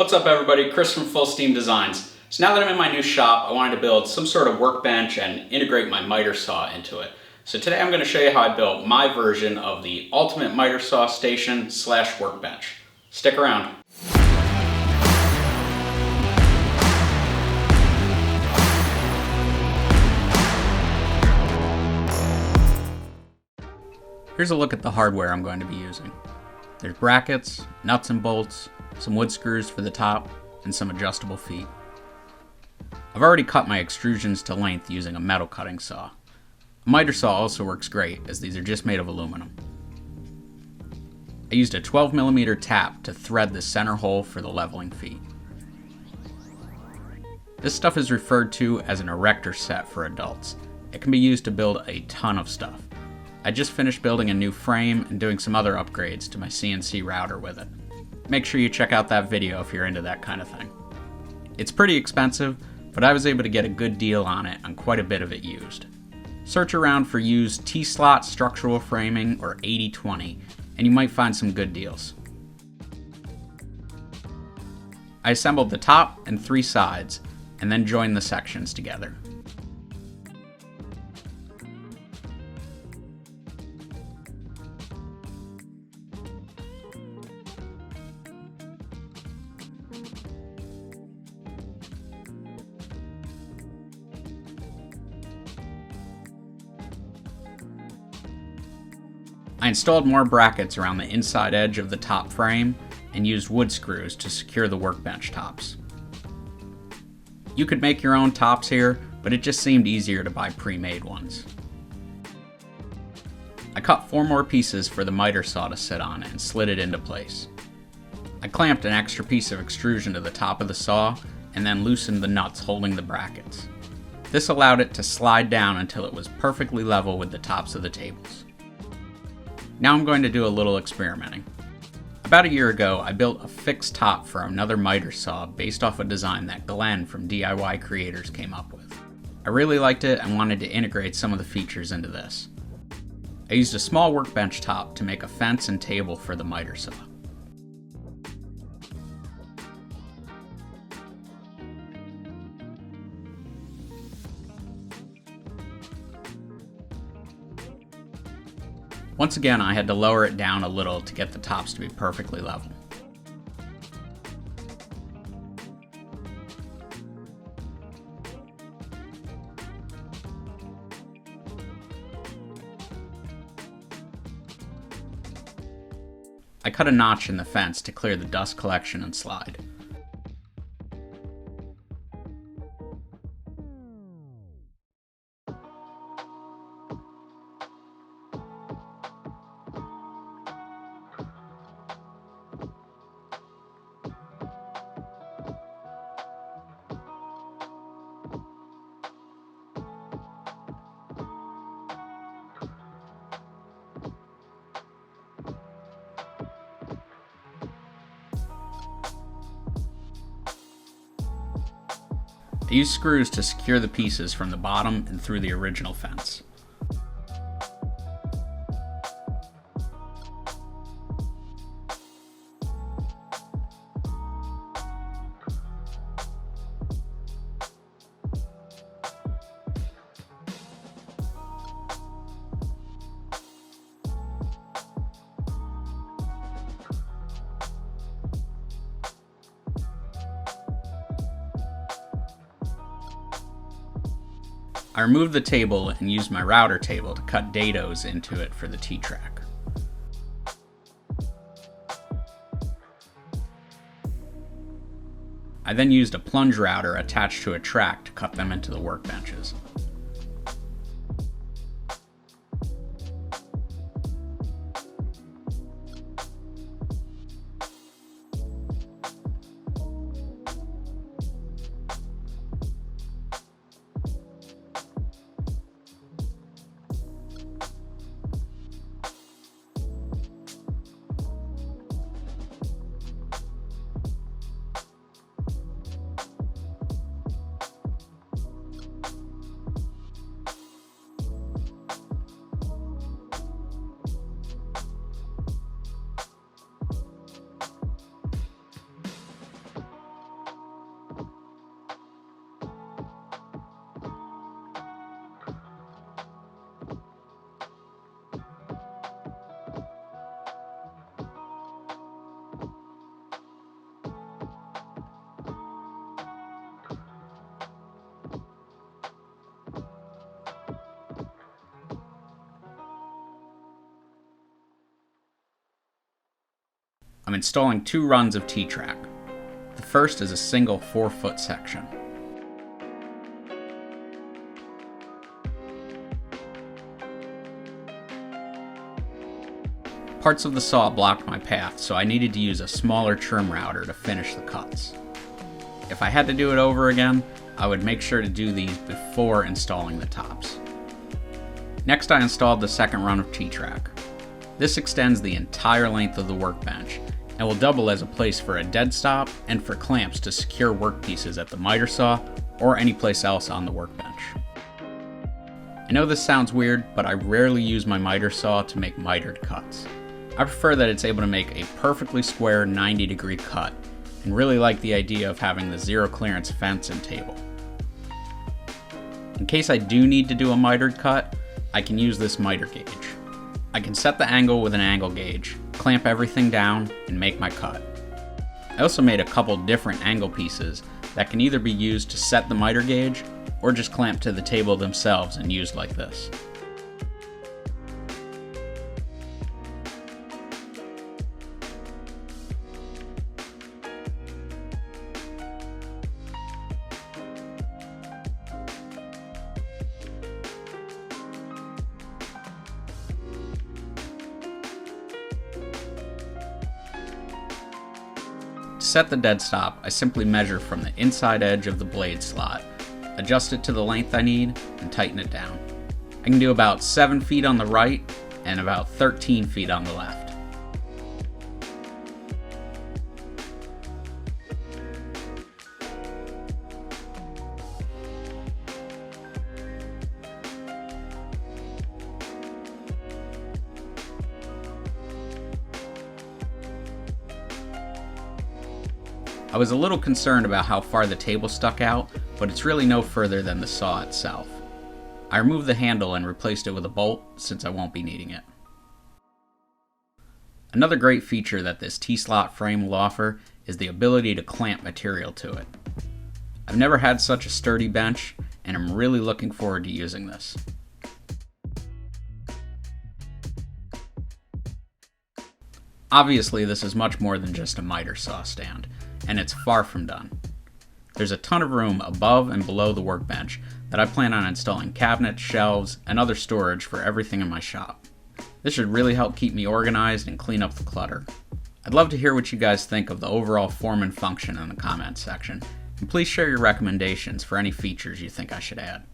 What's up everybody, Chris from Full Steam Designs. So now that I'm in my new shop, I wanted to build some sort of workbench and integrate my miter saw into it. So today I'm going to show you how I built my version of the ultimate miter saw station / workbench. Stick around. Here's a look at the hardware I'm going to be using. There's brackets, nuts and bolts, some wood screws for the top, and some adjustable feet. I've already cut my extrusions to length using a metal cutting saw. A miter saw also works great, as these are just made of aluminum. I used a 12mm tap to thread the center hole for the leveling feet. This stuff is referred to as an erector set for adults. It can be used to build a ton of stuff. I just finished building a new frame and doing some other upgrades to my CNC router with it. Make sure you check out that video if you're into that kind of thing. It's pretty expensive, but I was able to get a good deal on it on quite a bit of it used. Search around for used T-slot structural framing or 80/20, and you might find some good deals. I assembled the top and 3 sides, and then joined the sections together. I installed more brackets around the inside edge of the top frame and used wood screws to secure the workbench tops. You could make your own tops here, but it just seemed easier to buy pre-made ones. I cut 4 more pieces for the miter saw to sit on and slid it into place. I clamped an extra piece of extrusion to the top of the saw and then loosened the nuts holding the brackets. This allowed it to slide down until it was perfectly level with the tops of the tables. Now I'm going to do a little experimenting. About a year ago, I built a fixed top for another miter saw based off a design that Glenn from DIY Creators came up with. I really liked it and wanted to integrate some of the features into this. I used a small workbench top to make a fence and table for the miter saw. Once again, I had to lower it down a little to get the tops to be perfectly level. I cut a notch in the fence to clear the dust collection and slide. I used screws to secure the pieces from the bottom and through the original fence. I removed the table and used my router table to cut dados into it for the TTrack. I then used a plunge router attached to a track to cut them into the workbenches. I'm installing 2 runs of TTrack. The first is a single 4-foot section. Parts of the saw blocked my path, so I needed to use a smaller trim router to finish the cuts. If I had to do it over again, I would make sure to do these before installing the tops. Next, I installed the second run of TTrack. This extends the entire length of the workbench and will double as a place for a dead stop and for clamps to secure workpieces at the miter saw or any place else on the workbench. I know this sounds weird, but I rarely use my miter saw to make mitered cuts. I prefer that it's able to make a perfectly square 90-degree cut, and really like the idea of having the zero clearance fence and table. In case I do need to do a mitered cut, I can use this miter gauge. I can set the angle with an angle gauge, clamp everything down, and make my cut. I also made a couple different angle pieces that can either be used to set the miter gauge, or just clamp to the table themselves and used like this. To set the dead stop, I simply measure from the inside edge of the blade slot, adjust it to the length I need, and tighten it down. I can do about 7 feet on the right and about 13 feet on the left. I was a little concerned about how far the table stuck out, but it's really no further than the saw itself. I removed the handle and replaced it with a bolt since I won't be needing it. Another great feature that this T-slot frame will offer is the ability to clamp material to it. I've never had such a sturdy bench, and I'm really looking forward to using this. Obviously, this is much more than just a miter saw stand, and it's far from done. There's a ton of room above and below the workbench that I plan on installing cabinets, shelves, and other storage for everything in my shop. This should really help keep me organized and clean up the clutter. I'd love to hear what you guys think of the overall form and function in the comments section, and please share your recommendations for any features you think I should add.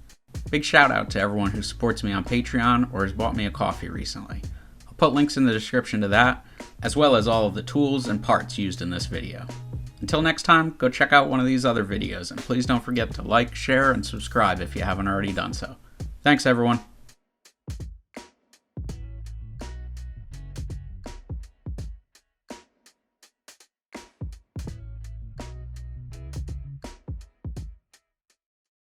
Big shout out to everyone who supports me on Patreon or has bought me a coffee recently. I'll put links in the description to that, as well as all of the tools and parts used in this video. Until next time, go check out one of these other videos, and please don't forget to like, share, and subscribe if you haven't already done so. Thanks everyone!